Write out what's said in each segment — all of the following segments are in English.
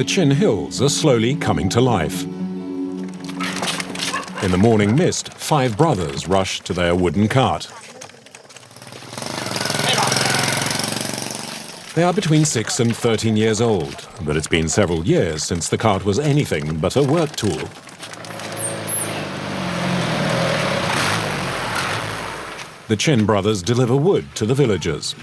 Chin Hills are slowly coming to life. In the morning mist, 5 brothers rush to their wooden cart. They are between 6 and 13 years old, but it's been several years since the cart was anything but a work tool. The Chin brothers deliver wood to the villagers.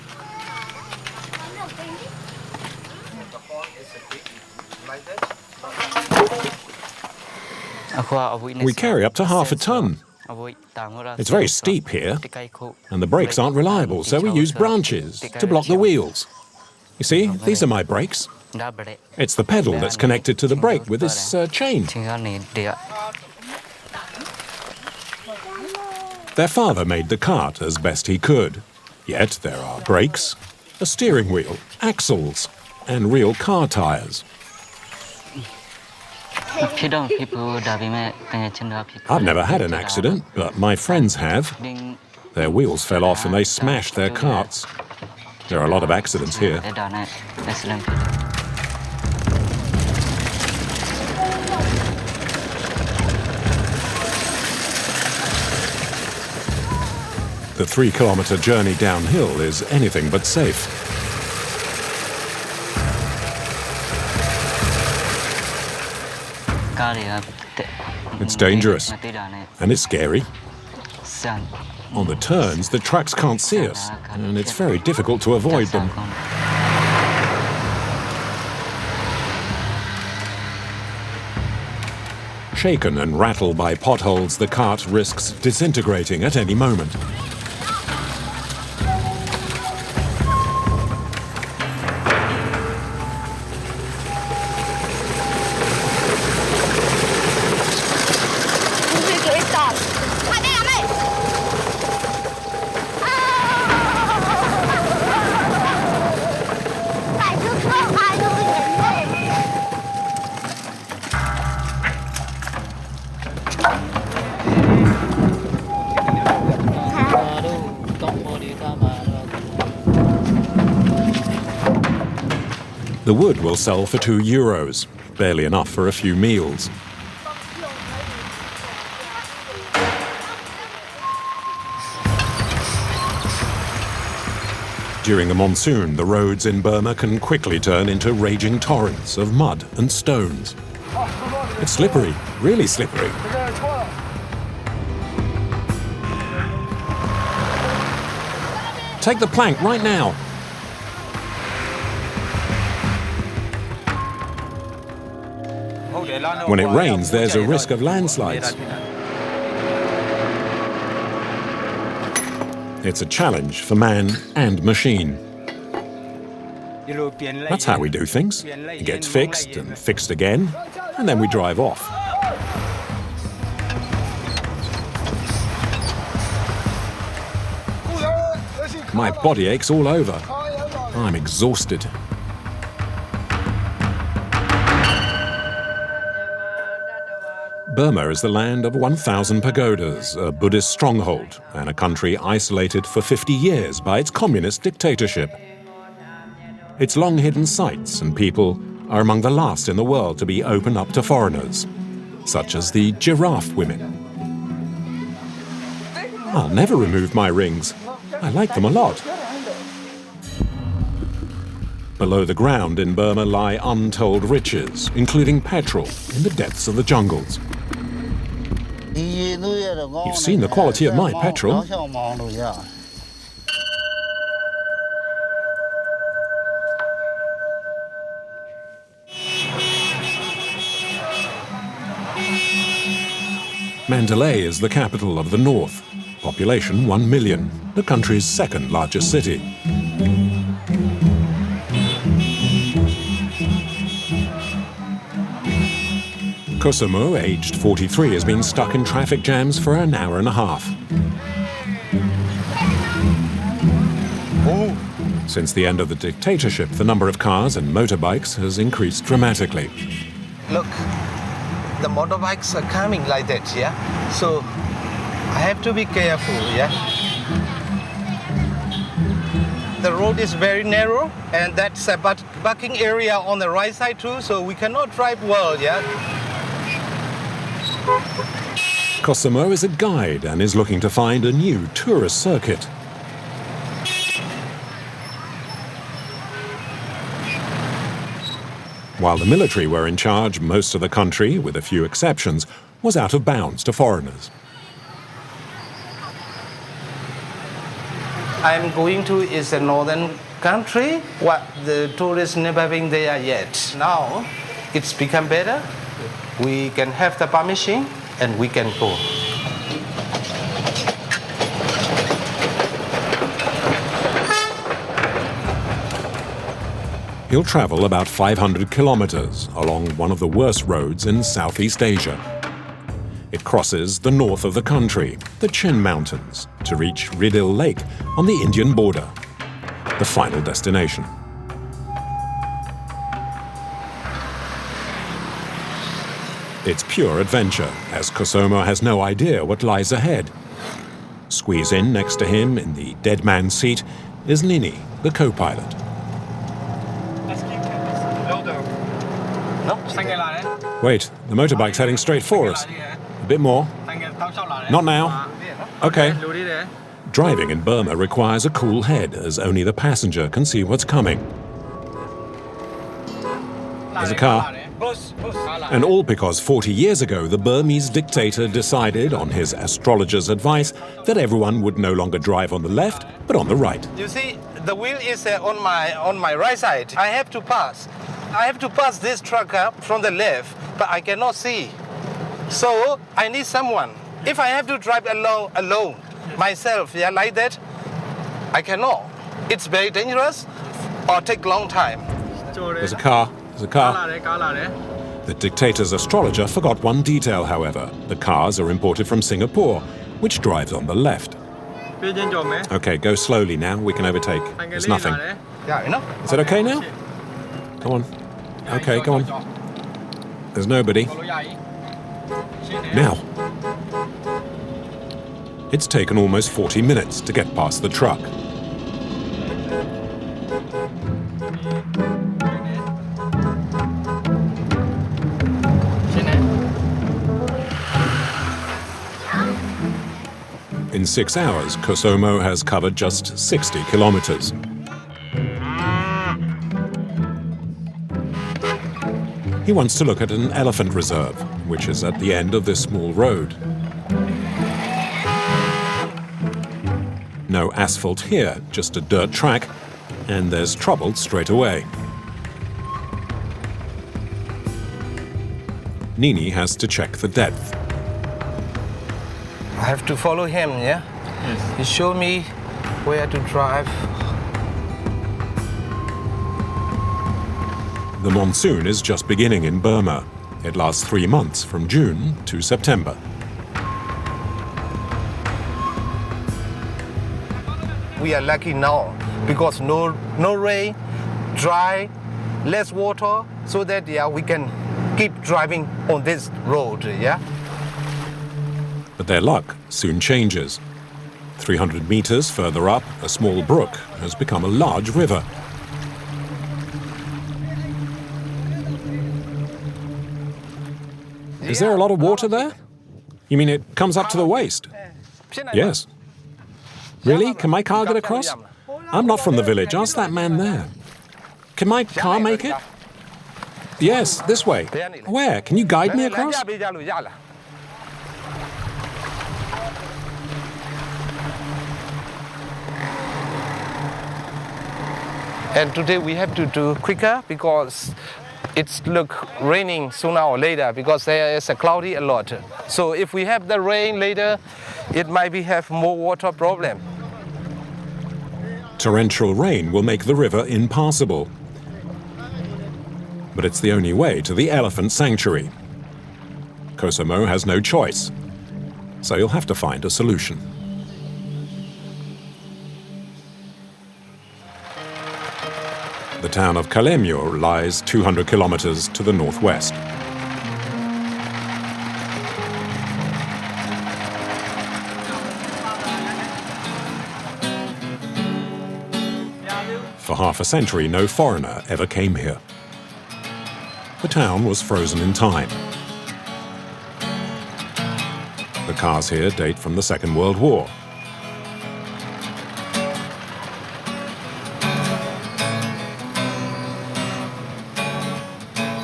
We carry up to half a ton. It's very steep here, and the brakes aren't reliable, so we use branches to block the wheels. You see, these are my brakes. It's the pedal that's connected to the brake with this chain. Their father made the cart as best he could. Yet there are brakes, a steering wheel, axles, and real car tires. I've never had an accident, but my friends have. Their wheels fell off and they smashed their carts. There are a lot of accidents here. The 3-kilometer journey downhill is anything but safe. It's dangerous, and it's scary. On the turns, the trucks can't see us, and it's very difficult to avoid them. Shaken and rattled by potholes, the cart risks disintegrating at any moment. The wood will sell for €2, barely enough for a few meals. During the monsoon, the roads in Burma can quickly turn into raging torrents of mud and stones. It's slippery, really slippery. Take the plank right now. When it rains, there's a risk of landslides. It's a challenge for man and machine. That's how we do things. It gets fixed and fixed again, and then we drive off. My body aches all over. I'm exhausted. Burma is the land of 1,000 pagodas, a Buddhist stronghold, and a country isolated for 50 years by its communist dictatorship. Its long-hidden sites and people are among the last in the world to be opened up to foreigners, such as the giraffe women. I'll never remove my rings. I like them a lot. Below the ground in Burma lie untold riches, including petrol in the depths of the jungles. You've seen the quality of my petrol. Mandalay is the capital of the north. Population 1 million, the country's second largest city. So Moe, aged 43, has been stuck in traffic jams for an hour and a half. Since the end of the dictatorship, the number of cars and motorbikes has increased dramatically. Look, the motorbikes are coming like that, yeah? So I have to be careful, yeah? the road is very narrow, and that's a parking area on the right side too, so we cannot drive well, yeah. So Moe is a guide and is looking to find a new tourist circuit. While the military were in charge, most of the country, with a few exceptions, was out of bounds to foreigners. I'm going to is a northern country. What the tourists never been there yet. Now it's become better. We can have the permission and we can go. He'll travel about 500 kilometers along one of the worst roads in Southeast Asia. It crosses the north of the country, the Chin Mountains, to reach Rih Dil Lake on the Indian border, the final destination. It's pure adventure, as So Moe has no idea what lies ahead. Squeeze in next to him in the dead man's seat is Nini, the co-pilot. Wait, the motorbike's heading straight for us. A bit more. Not now. Okay. Driving in Burma requires a cool head, as only the passenger can see what's coming. There's a car. And all because 40 years ago, the Burmese dictator decided, on his astrologer's advice, that everyone would no longer drive on the left, but on the right. You see, the wheel is on my right side. I have to pass. I have to pass this truck up from the left, but I cannot see. So I need someone. If I have to drive alone, myself, yeah, like that, I cannot. It's very dangerous or take long time. There's a car. There's a car. The dictator's astrologer forgot one detail, however. The cars are imported from Singapore, which drives on the left. Okay, go slowly now. We can overtake. There's nothing. Is that okay now? Come on. Okay, go on. There's nobody. Now. It's taken almost 40 minutes to get past the truck. In 6 hours, So Moe has covered just 60 kilometers. He wants to look at an elephant reserve, which is at the end of this small road. No asphalt here, just a dirt track, and there's trouble straight away. Nini has to check the depth. I have to follow him, yeah? Yes. He showed me where to drive. The monsoon is just beginning in Burma. It lasts 3 months, from June to September. We are lucky now because no rain, dry, less water, so that we can keep driving on this road, yeah? But their luck soon changes. 300 meters further up, a small brook has become a large river. Is there a lot of water there? You mean it comes up to the waist? Yes. Really? Can my car get across? I'm not from the village. Ask that man there. Can my car make it? Yes, this way. Where? Can you guide me across? And today we have to do quicker because it's raining sooner or later because there is a cloudy a lot. So if we have the rain later, it might have more water problem. Torrential rain will make the river impassable. But it's the only way to the elephant sanctuary. So Moe has no choice, so you'll have to find a solution. The town of Kalemyo lies 200 kilometers to the northwest. For half a century, no foreigner ever came here. The town was frozen in time. The cars here date from the Second World War.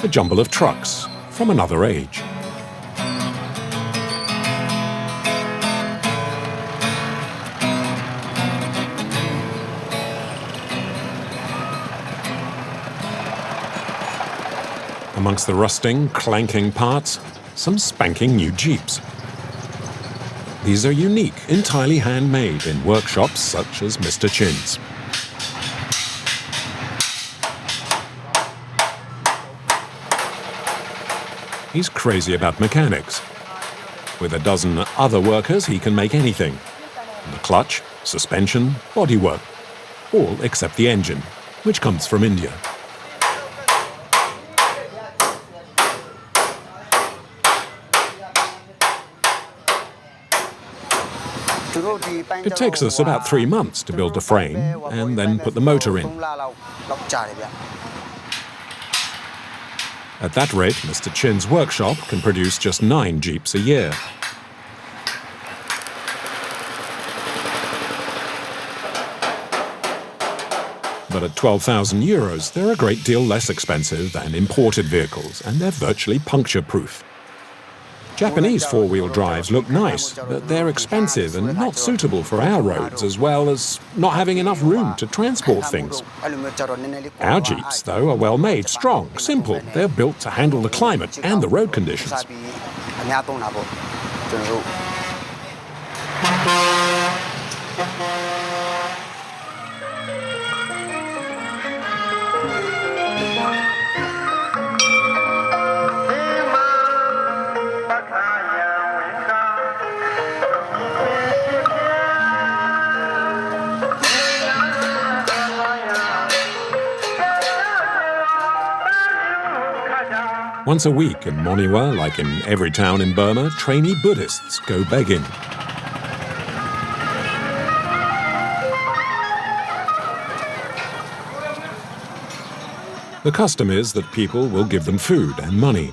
A jumble of trucks from another age. Amongst the rusting, clanking parts, some spanking new Jeeps. These are unique, entirely handmade in workshops such as Mr. Chin's. He's crazy about mechanics. With a dozen other workers, he can make anything. The clutch, suspension, bodywork. All except the engine, which comes from India. It takes us about 3 months to build the frame and then put the motor in. At that rate, Mr. Chin's workshop can produce just 9 Jeeps a year. But at 12,000 euros, they're a great deal less expensive than imported vehicles, and they're virtually puncture-proof. Japanese four-wheel drives look nice, but they're expensive and not suitable for our roads, as well as not having enough room to transport things. Our Jeeps, though, are well-made, strong, simple. They're built to handle the climate and the road conditions. Once a week in Moniwa, like in every town in Burma, trainee Buddhists go begging. The custom is that people will give them food and money.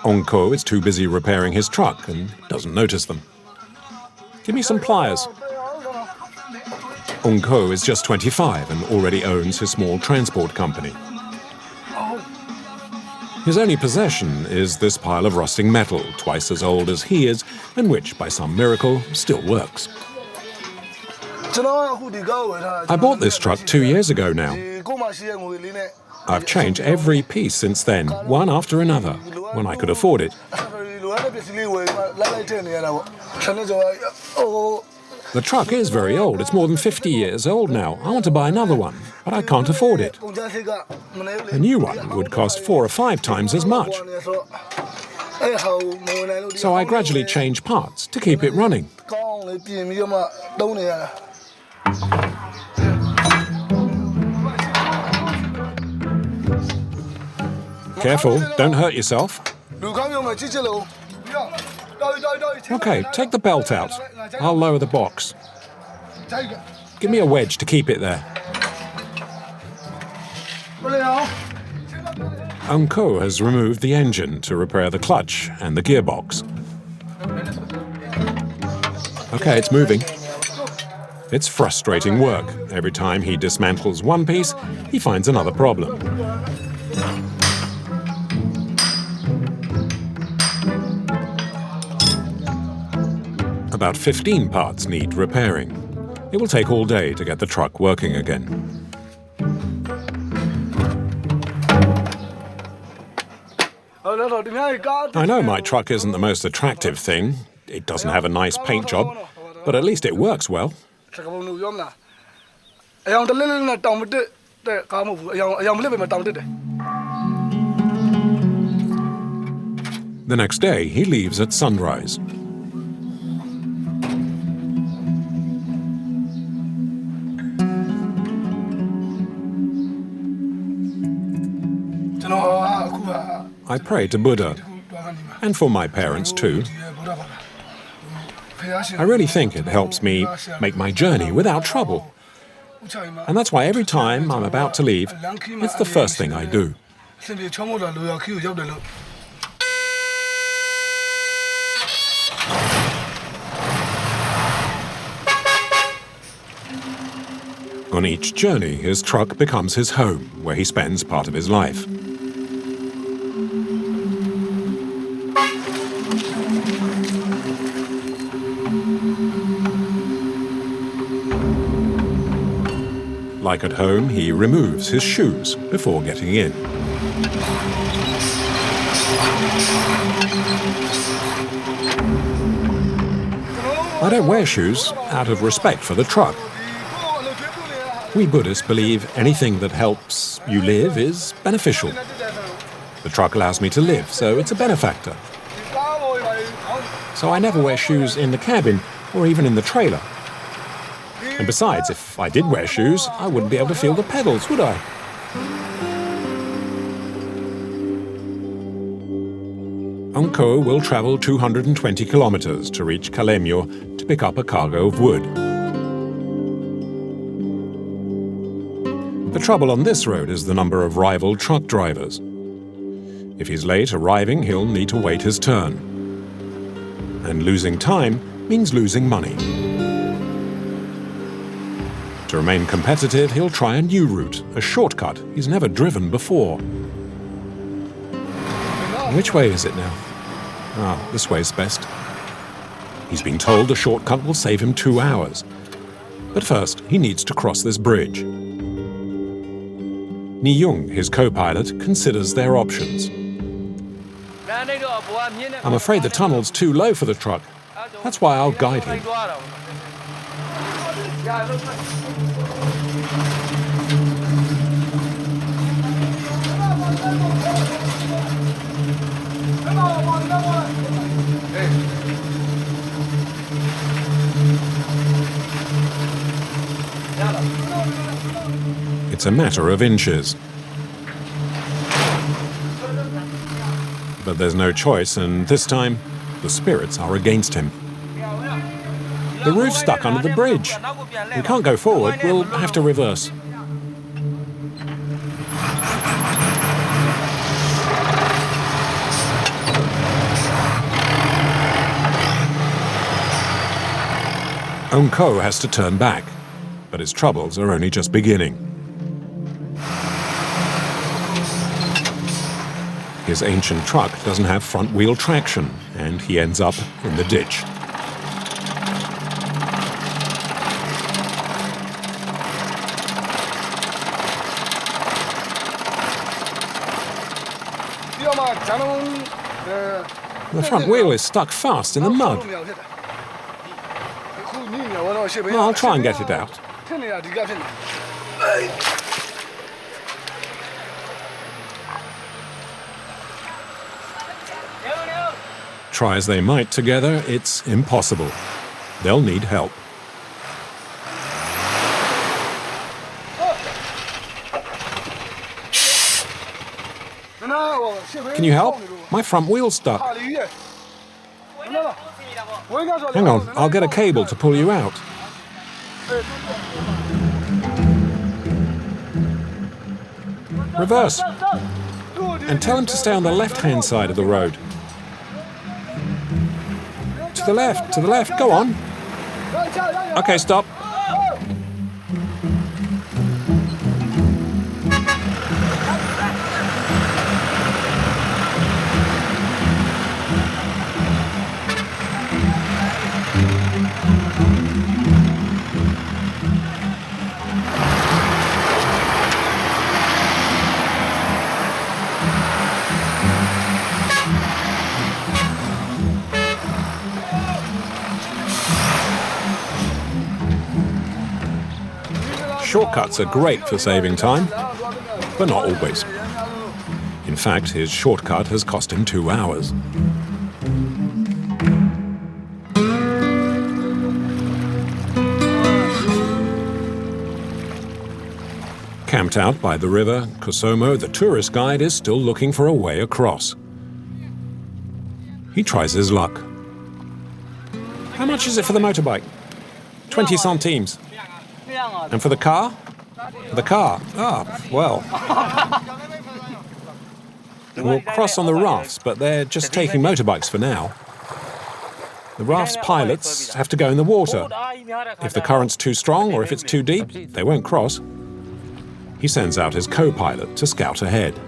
Onko is too busy repairing his truck and doesn't notice them. Give me some pliers. Onko is just 25 and already owns his small transport company. His only possession is this pile of rusting metal, twice as old as he is, and which, by some miracle, still works. I bought this truck 2 years ago now. I've changed every piece since then, one after another, when I could afford it. The truck is very old. It's more than 50 years old now. I want to buy another one, but I can't afford it. A new one would cost 4 or 5 times as much. So I gradually change parts to keep it running. Careful, don't hurt yourself. Okay, take the belt out. I'll lower the box. Give me a wedge to keep it there. Onko has removed the engine to repair the clutch and the gearbox. Okay, it's moving. It's frustrating work. Every time he dismantles one piece, he finds another problem. About 15 parts need repairing. It will take all day to get the truck working again. I know my truck isn't the most attractive thing. It doesn't have a nice paint job, but at least it works well. The next day, he leaves at sunrise. I pray to Buddha, and for my parents too. I really think it helps me make my journey without trouble. And that's why every time I'm about to leave, it's the first thing I do. On each journey, his truck becomes his home, where he spends part of his life. Like at home, he removes his shoes before getting in. I don't wear shoes out of respect for the truck. We Buddhists believe anything that helps you live is beneficial. The truck allows me to live, so it's a benefactor. So I never wear shoes in the cabin or even in the trailer. And besides, if I did wear shoes, I wouldn't be able to feel the pedals, would I? Unko will travel 220 kilometers to reach Kalemyo to pick up a cargo of wood. The trouble on this road is the number of rival truck drivers. If he's late arriving, he'll need to wait his turn. And losing time means losing money. To remain competitive, he'll try a new route, a shortcut he's never driven before. Which way is it now? Ah, this way's best. He's been told the shortcut will save him 2 hours. But first, he needs to cross this bridge. Ni Yung, his co-pilot, considers their options. I'm afraid the tunnel's too low for the truck. That's why I'll guide him. It's a matter of inches. But there's no choice, and this time, the spirits are against him. The roof's stuck under the bridge. We can't go forward, we'll have to reverse. Unko has to turn back, but his troubles are only just beginning. His ancient truck doesn't have front-wheel traction, and he ends up in the ditch. The front wheel is stuck fast in the mud. Well, I'll try and get it out. Try as they might together, it's impossible. They'll need help. Can you help? My front wheel's stuck. Hang on, I'll get a cable to pull you out. Reverse. And tell him to stay on the left-hand side of the road. To the left, go on. Okay, stop. Shortcuts are great for saving time, but not always. In fact, his shortcut has cost him 2 hours. Camped out by the river, Kosomo, the tourist guide, is still looking for a way across. He tries his luck. How much is it for the motorbike? 20 centimes. And for the car? The car. Well. We'll cross on the rafts, but they're just taking motorbikes for now. The raft's pilots have to go in the water. If the current's too strong or if it's too deep, they won't cross. He sends out his co-pilot to scout ahead.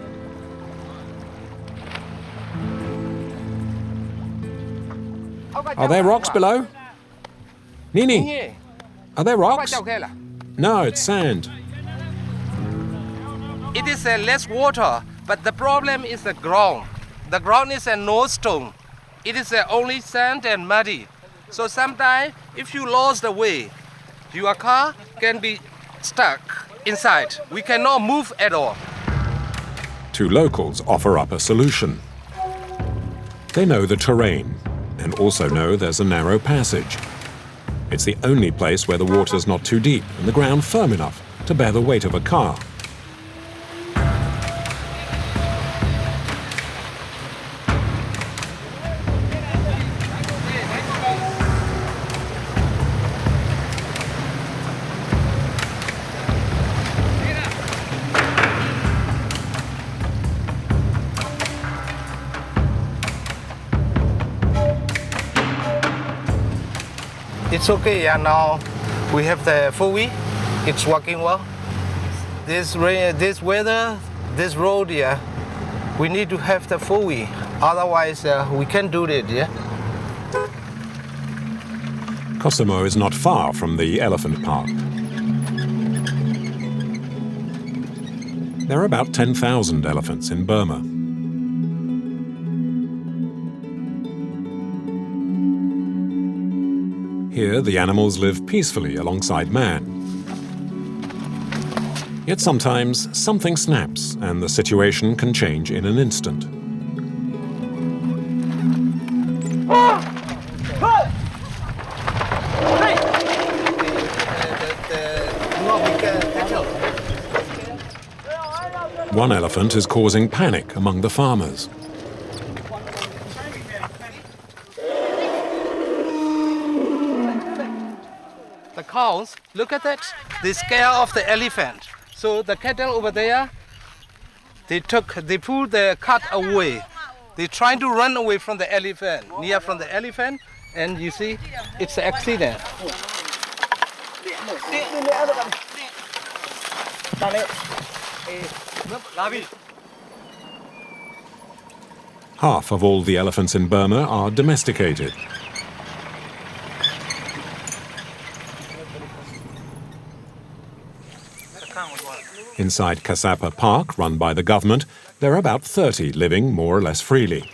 Are there rocks below? Nini, are there rocks? No, it's sand. It is less water, but the problem is the ground. The ground is no stone. It is only sand and muddy. So sometimes, if you lost the way, your car can be stuck inside. We cannot move at all. Two locals offer up a solution. They know the terrain and also know there's a narrow passage. It's the only place where the water's not too deep and the ground firm enough to bear the weight of a car. It's okay, now we have the 4-wheel. It's working well. This weather, this road, we need to have the 4-wheel. Otherwise, we can't do it, So Moe is not far from the elephant park. There are about 10,000 elephants in Burma. Here, the animals live peacefully alongside man. Yet sometimes something snaps and the situation can change in an instant. One elephant is causing panic among the farmers. The cows, look at that. They scare off the elephant. So the cattle over there, they pulled the cart away. They're trying to run away from the elephant, near from the elephant, and you see, it's an accident. Half of all the elephants in Burma are domesticated. Inside Kasapa Park, run by the government, there are about 30 living more or less freely.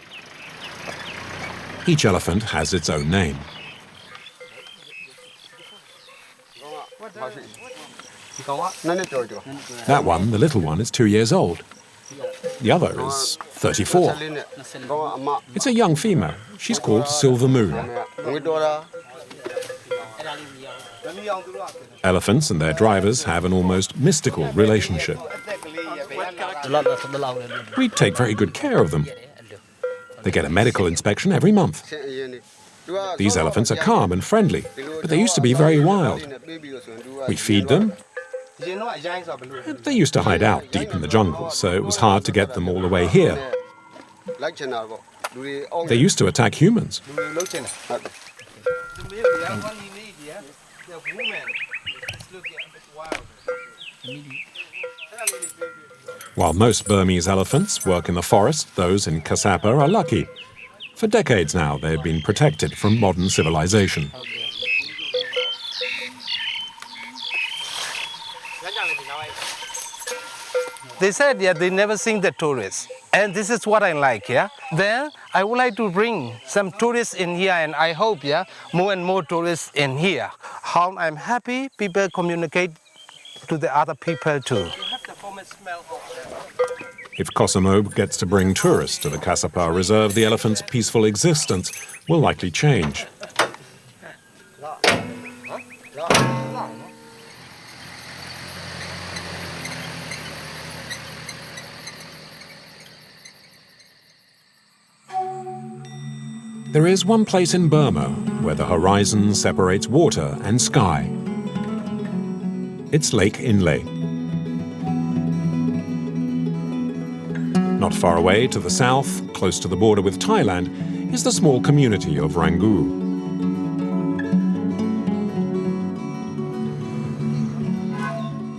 Each elephant has its own name. That one, the little one, is 2 years old. The other is 34. It's a young female. She's called Silver Moon. Elephants and their drivers have an almost mystical relationship. We take very good care of them. They get a medical inspection every month. These elephants are calm and friendly, but they used to be very wild. We feed them. They used to hide out deep in the jungle, so it was hard to get them all the way here. They used to attack humans. While most Burmese elephants work in the forest, those in Kasapa are lucky. For decades now, they've been protected from modern civilization. They said, they never seen the tourists. And this is what I like, Then I would like to bring some tourists in here, and I hope, more and more tourists in here. How I'm happy people communicate to the other people too. If So Moe gets to bring tourists to the Kasapa Reserve, the elephant's peaceful existence will likely change. There is one place in Burma where the horizon separates water and sky. It's Lake Inle. Not far away to the south, close to the border with Thailand, is the small community of Rangu.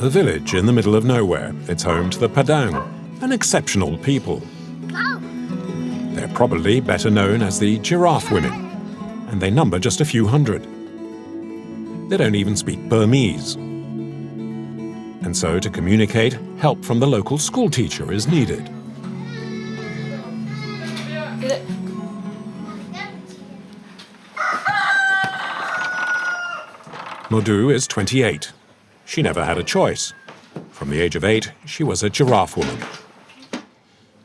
A village in the middle of nowhere. It's home to the Padang, an exceptional people. They're probably better known as the giraffe women, and they number just a few hundred. They don't even speak Burmese. And so, to communicate, help from the local school teacher is needed. Modu is 28. She never had a choice. From the age of 8, she was a giraffe woman.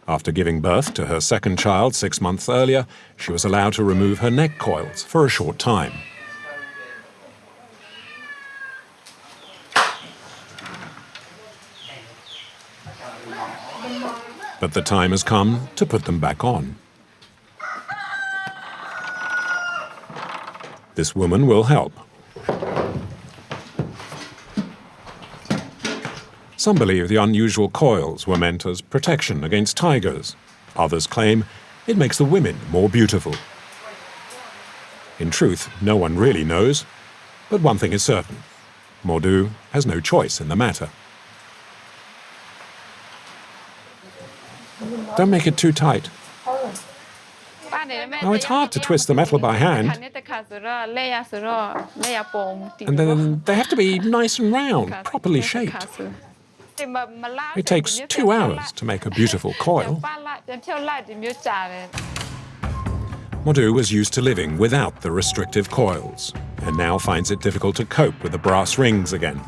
After giving birth to her second child 6 months earlier, she was allowed to remove her neck coils for a short time. But the time has come to put them back on. This woman will help. Some believe the unusual coils were meant as protection against tigers. Others claim it makes the women more beautiful. In truth, no one really knows, but one thing is certain. Modu has no choice in the matter. Don't make it too tight. Now, it's hard to twist the metal by hand. And then they have to be nice and round, properly shaped. It takes 2 hours to make a beautiful coil. Modu was used to living without the restrictive coils, and now finds it difficult to cope with the brass rings again.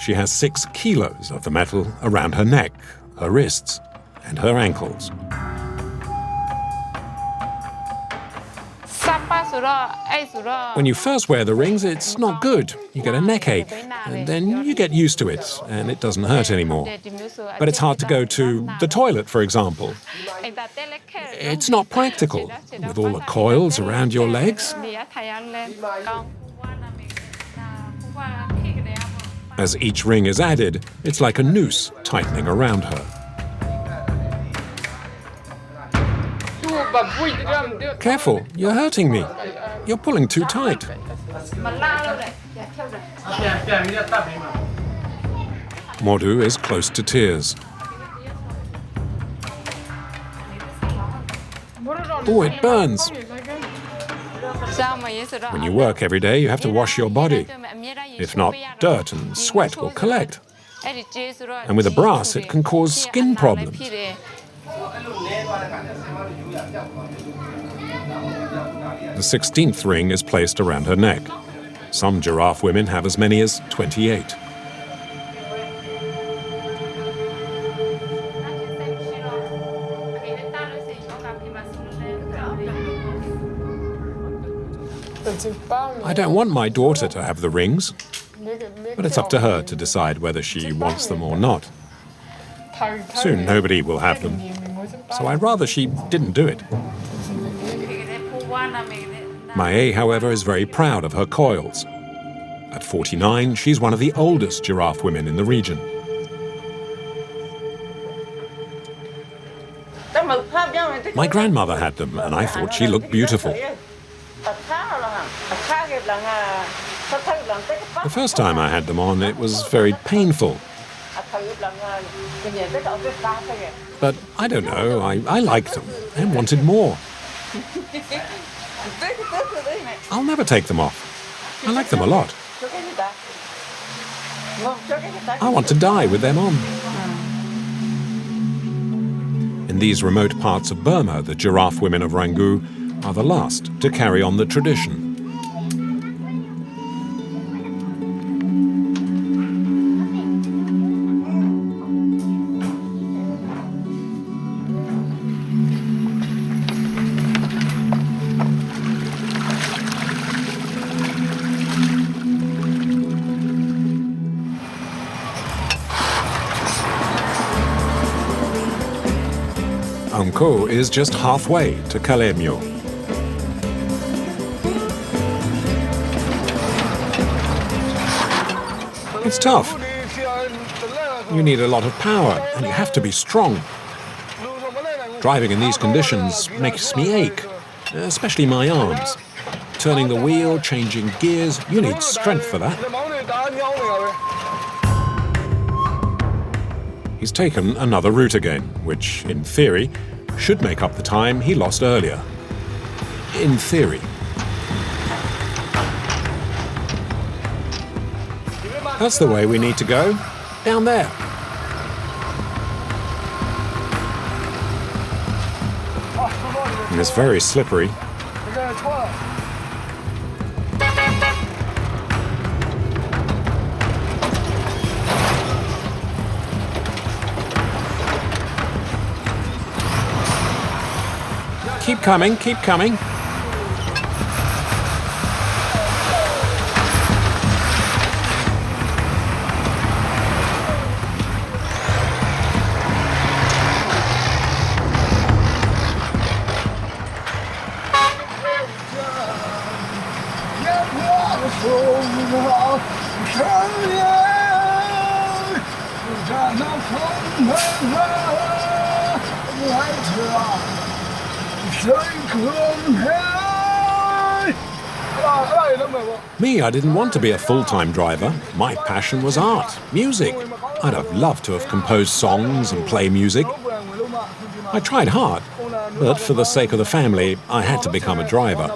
She has 6 kilos of the metal around her neck, her wrists, and her ankles. When you first wear the rings, it's not good. You get a neck ache, and then you get used to it, and it doesn't hurt anymore. But it's hard to go to the toilet, for example. It's not practical, with all the coils around your legs. As each ring is added, it's like a noose tightening around her. Careful, you're hurting me. You're pulling too tight. Modu is close to tears. Oh, it burns. When you work every day, you have to wash your body. If not, dirt and sweat will collect. And with the brass, it can cause skin problems. The 16th ring is placed around her neck. Some giraffe women have as many as 28. I don't want my daughter to have the rings, but it's up to her to decide whether she wants them or not. Soon nobody will have them, so I'd rather she didn't do it. Mae, however, is very proud of her coils. At 49, she's one of the oldest giraffe women in the region. My grandmother had them, and I thought she looked beautiful. The first time I had them on, it was very painful. But I don't know, I liked them and wanted more. I'll never take them off. I like them a lot. I want to die with them on. In these remote parts of Burma, the giraffe women of Rangu are the last to carry on the tradition. Angko is just halfway to Kalemyo. It's tough. You need a lot of power, and you have to be strong. Driving in these conditions makes me ache, especially my arms. Turning the wheel, changing gears, you need strength for that. He's taken another route again, which, in theory, should make up the time he lost earlier. In theory. That's the way we need to go. Down there. And it's very slippery. Keep coming, keep coming. Me, I didn't want to be a full-time driver. My passion was art, music. I'd have loved to have composed songs and play music. I tried hard, but for the sake of the family, I had to become a driver.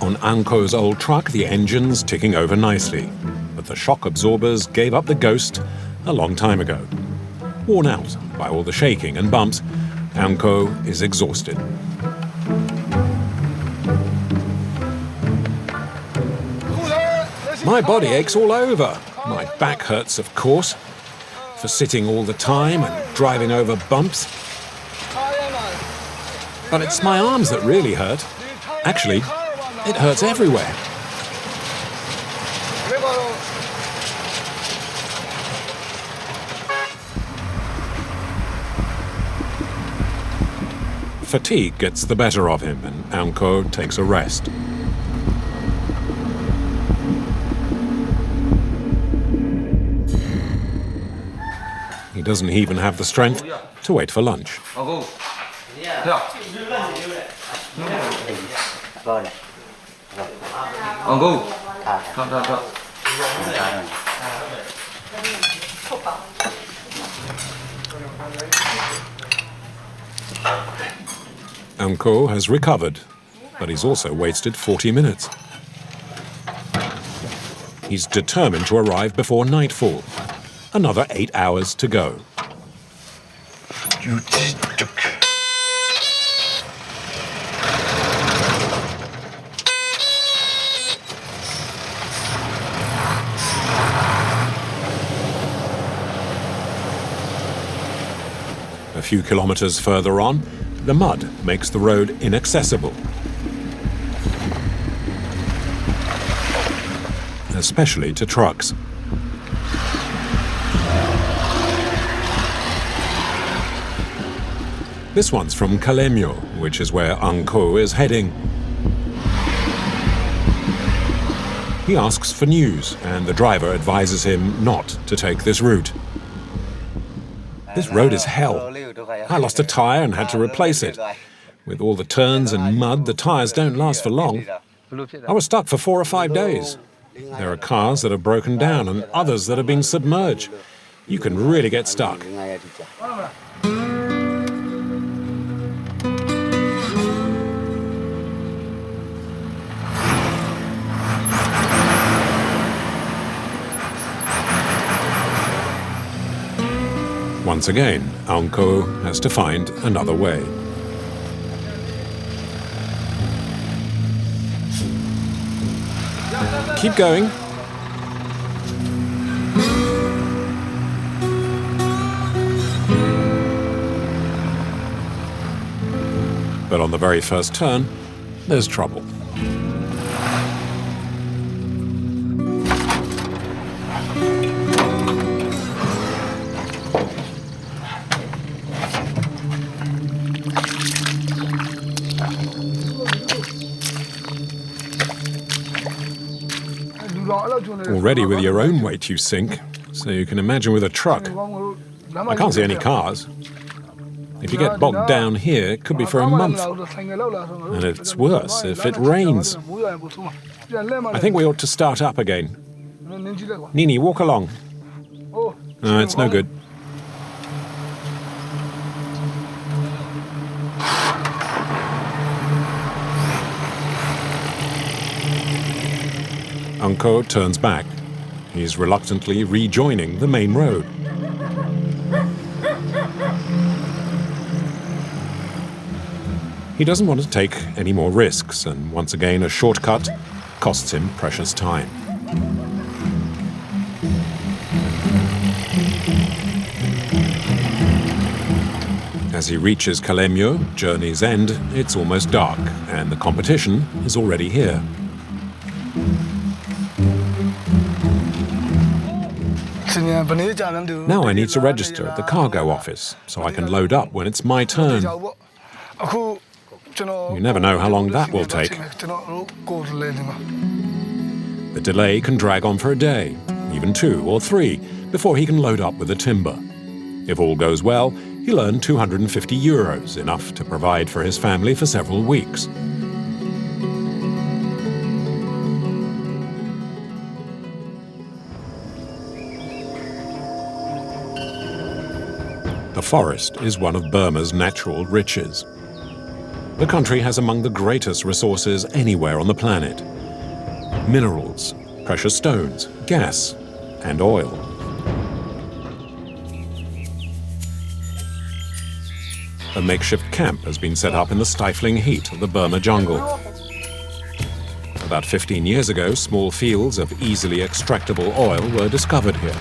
On Anko's old truck, the engine's ticking over nicely, but the shock absorbers gave up the ghost a long time ago. Worn out by all the shaking and bumps, Anko is exhausted. My body aches all over. My back hurts, of course, for sitting all the time and driving over bumps. But it's my arms that really hurt. Actually, it hurts everywhere. Fatigue gets the better of him, and Anko takes a rest. He doesn't even have the strength to wait for lunch. Anko has recovered, but he's also wasted 40 minutes. He's determined to arrive before nightfall. Another 8 hours to go. A few kilometers further on, the mud makes the road inaccessible, especially to trucks. This one's from Kalemyo, which is where Anko is heading. He asks for news, and the driver advises him not to take this route. This road is hell. I lost a tire and had to replace it. With all the turns and mud, the tires don't last for long. I was stuck for 4 or 5 days. There are cars that have broken down and others that have been submerged. You can really get stuck. Once again, Anko has to find another way. Keep going. But on the very first turn, there's trouble. Already with your own weight you sink, so you can imagine with a truck. I can't see any cars. If you get bogged down here, it could be for a month. And it's worse if it rains. I think we ought to start up again. Nini, walk along. No, it's no good. Unko turns back. He's reluctantly rejoining the main road. He doesn't want to take any more risks, and once again a shortcut costs him precious time. As he reaches Kalemyo, journey's end, it's almost dark, and the competition is already here. Now I need to register at the cargo office, so I can load up when it's my turn. You never know how long that will take. The delay can drag on for a day, even 2 or 3, before he can load up with the timber. If all goes well, he'll earn €250, enough to provide for his family for several weeks. The forest is one of Burma's natural riches. The country has among the greatest resources anywhere on the planet: minerals, precious stones, gas, and oil. A makeshift camp has been set up in the stifling heat of the Burma jungle. About 15 years ago, small fields of easily extractable oil were discovered here.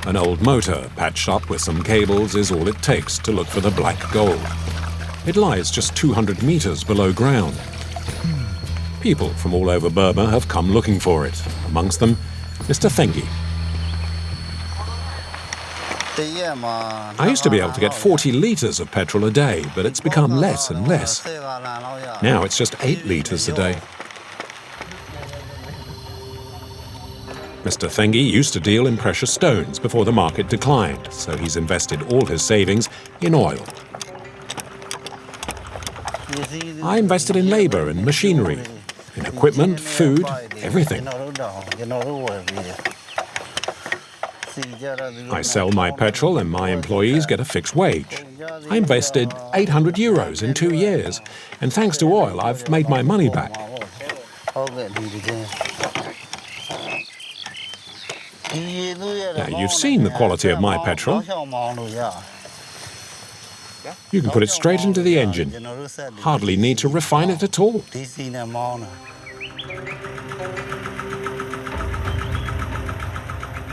An old motor patched up with some cables is all it takes to look for the black gold. It lies just 200 meters below ground. People from all over Burma have come looking for it, amongst them Mr. Thengi. I used to be able to get 40 liters of petrol a day, but it's become less and less. Now it's just 8 liters a day. Mr. Thengi used to deal in precious stones before the market declined, so he's invested all his savings in oil. I invested in labor and machinery, in equipment, food, everything. I sell my petrol and my employees get a fixed wage. I invested €800 in 2 years, and thanks to oil, I've made my money back. Now, you've seen the quality of my petrol. You can put it straight into the engine. Hardly need to refine it at all.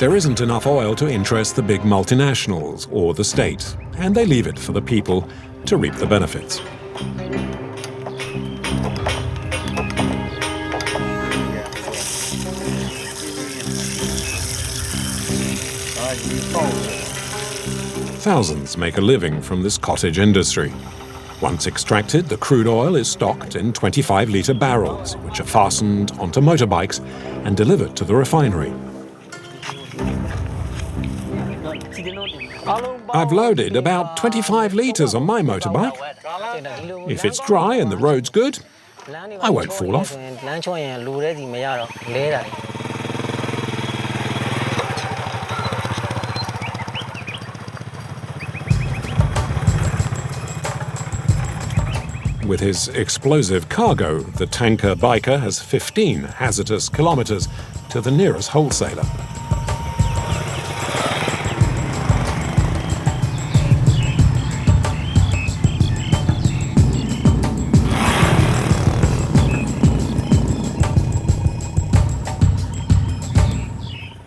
There isn't enough oil to interest the big multinationals or the state, and they leave it for the people to reap the benefits. Thousands make a living from this cottage industry. Once extracted, the crude oil is stocked in 25-litre barrels, which are fastened onto motorbikes and delivered to the refinery. I've loaded about 25 litres on my motorbike. If it's dry and the road's good, I won't fall off. With his explosive cargo, the tanker biker has 15 hazardous kilometers to the nearest wholesaler.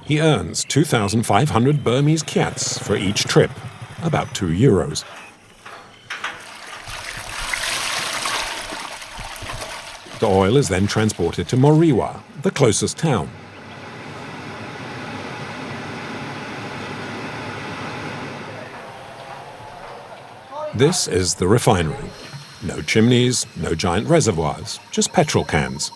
He earns 2,500 Burmese kyats for each trip, about €2. The oil is then transported to Moriwa, the closest town. This is the refinery. No chimneys, no giant reservoirs, just petrol cans.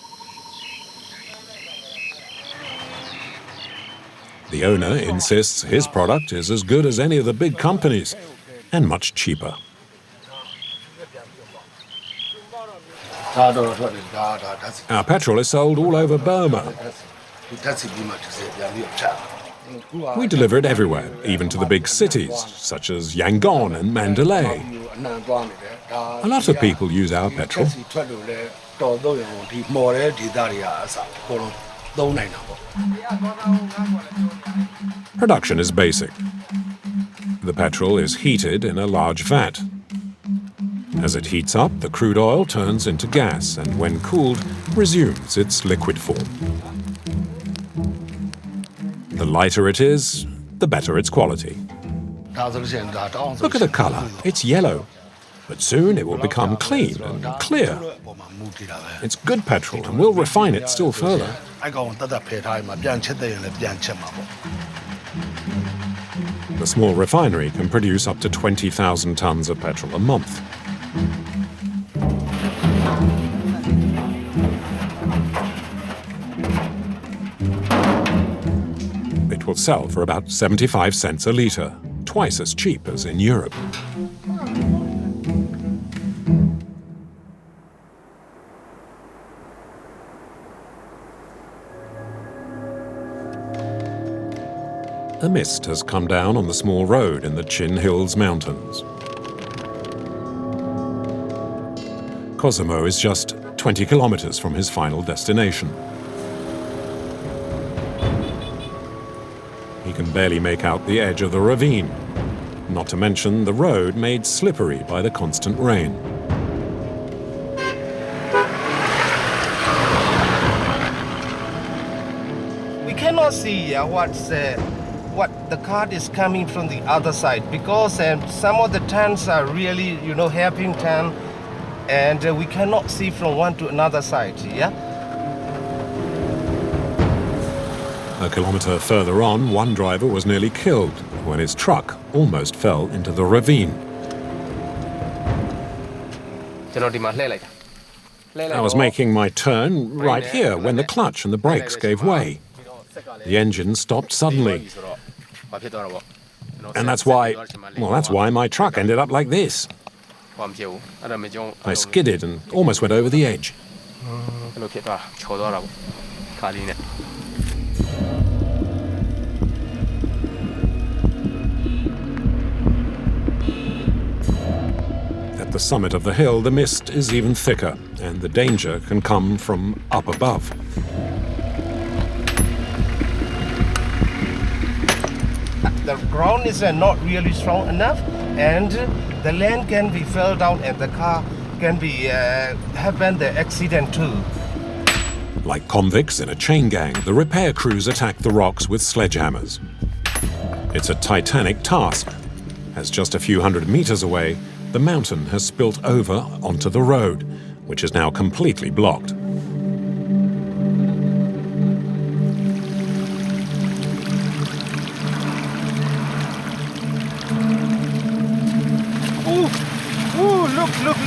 The owner insists his product is as good as any of the big companies and much cheaper. Our petrol is sold all over Burma. We deliver it everywhere, even to the big cities, such as Yangon and Mandalay. A lot of people use our petrol. Production is basic. The petrol is heated in a large vat. As it heats up, the crude oil turns into gas and, when cooled, resumes its liquid form. The lighter it is, the better its quality. Look at the color. It's yellow. But soon it will become clean and clear. It's good petrol, and we'll refine it still further. The small refinery can produce up to 20,000 tons of petrol a month. It will sell for about 75 cents a litre, twice as cheap as in Europe. A mist has come down on the small road in the Chin Hills Mountains. Cosimo is just 20 kilometers from his final destination. He can barely make out the edge of the ravine, not to mention the road made slippery by the constant rain. We cannot see what the cart is coming from the other side, because some of the tents are really, hairpin tan, and we cannot see from one to another side, yeah? A kilometer further on, one driver was nearly killed when his truck almost fell into the ravine. I was making my turn right here when the clutch and the brakes gave way. The engine stopped suddenly. And that's why my truck ended up like this. I skidded and almost went over the edge. At the summit of the hill, the mist is even thicker, and the danger can come from up above. The ground is not really strong enough, and the land can be fell down, and the car can be happen the accident too. Like convicts in a chain gang, the repair crews attack the rocks with sledgehammers. It's a titanic task, as just a few hundred meters away, the mountain has spilt over onto the road, which is now completely blocked. Look.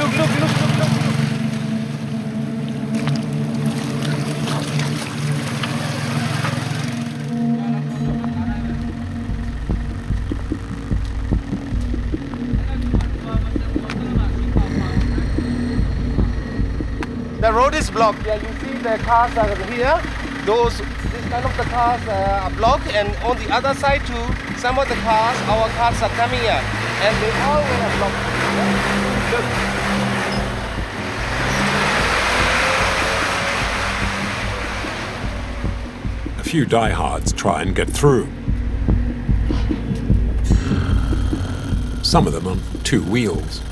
The road is blocked. Yeah, you see the cars are here. This kind of the cars are blocked, and on the other side too, some of the cars, our cars are coming here, and they all were blocked. Yeah? Look. A few diehards try and get through. Some of them on two wheels.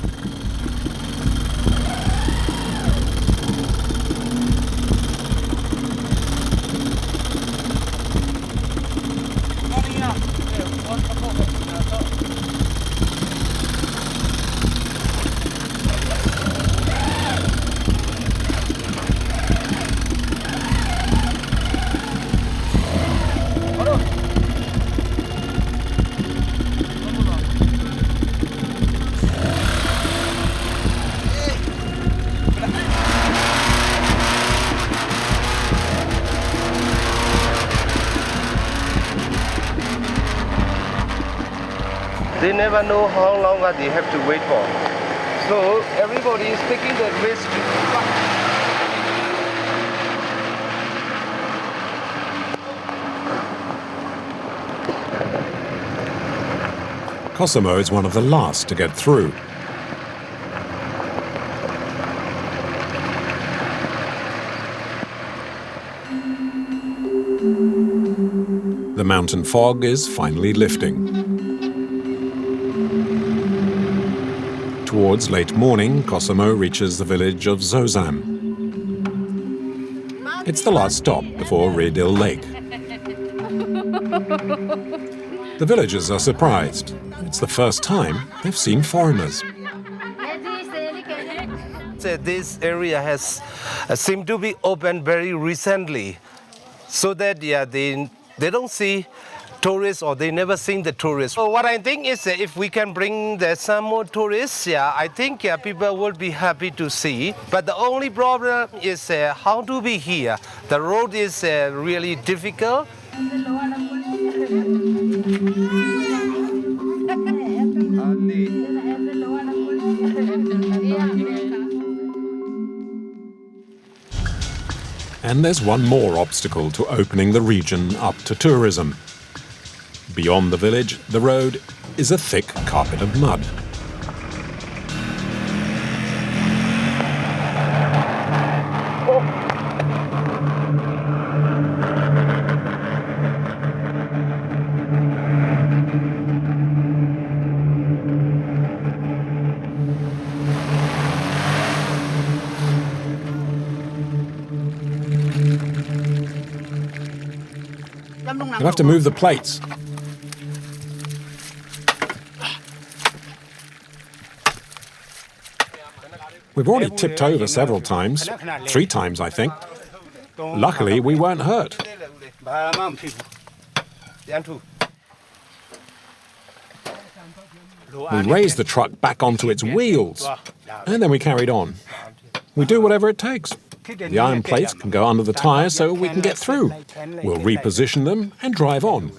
They never know how long they have to wait for. So everybody is taking the risk. Kosomo is one of the last to get through. The mountain fog is finally lifting. Towards late morning, Kosomo reaches the village of Zozan. It's the last stop before Rih Dil Lake. The villagers are surprised. It's the first time they've seen foreigners. This area has seemed to be opened very recently, so that they don't see tourists, or they never seen the tourists. So what I think is if we can bring some more tourists, I think people will be happy to see. But the only problem is how to be here. The road is really difficult. And there's one more obstacle to opening the region up to tourism. Beyond the village, the road is a thick carpet of mud. You'll have to move the plates. We've already tipped over several times, 3 times, I think. Luckily, we weren't hurt. We raised the truck back onto its wheels, and then we carried on. We do whatever it takes. The iron plates can go under the tyres so we can get through. We'll reposition them and drive on.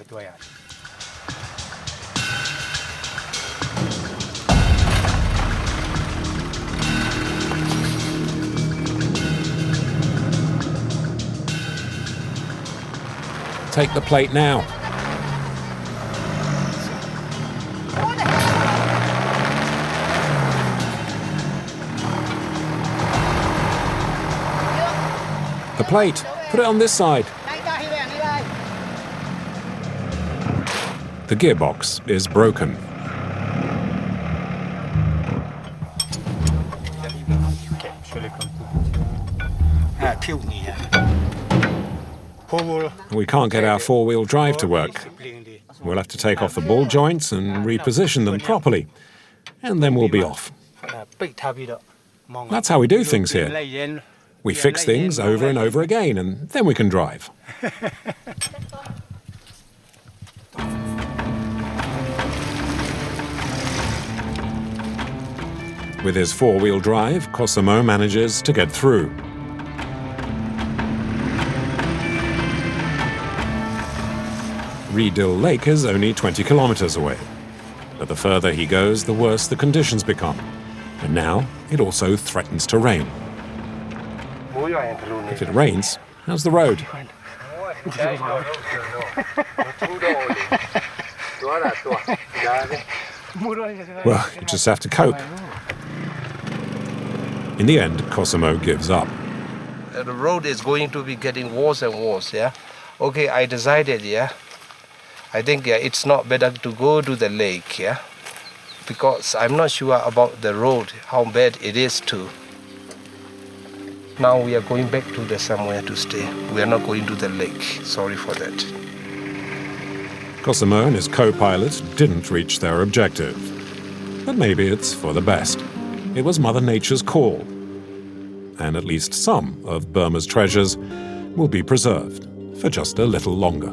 Take the plate now. The plate. Put it on this side. The gearbox is broken. We can't get our 4-wheel drive to work. We'll have to take off the ball joints and reposition them properly, and then we'll be off. That's how we do things here. We fix things over and over again, and then we can drive. With his 4-wheel drive, Kosomo manages to get through. Rih Dil Lake is only 20 kilometers away. But the further he goes, the worse the conditions become. And now it also threatens to rain. If it rains, how's the road? Well, you just have to cope. In the end, Kosomo gives up. The road is going to be getting worse and worse, Okay, I decided, I think it's not better to go to the lake, because I'm not sure about the road, how bad it is too. Now we are going back to somewhere to stay. We are not going to the lake. Sorry for that. Kosomo and his co-pilot didn't reach their objective. But maybe it's for the best. It was Mother Nature's call. And at least some of Burma's treasures will be preserved for just a little longer.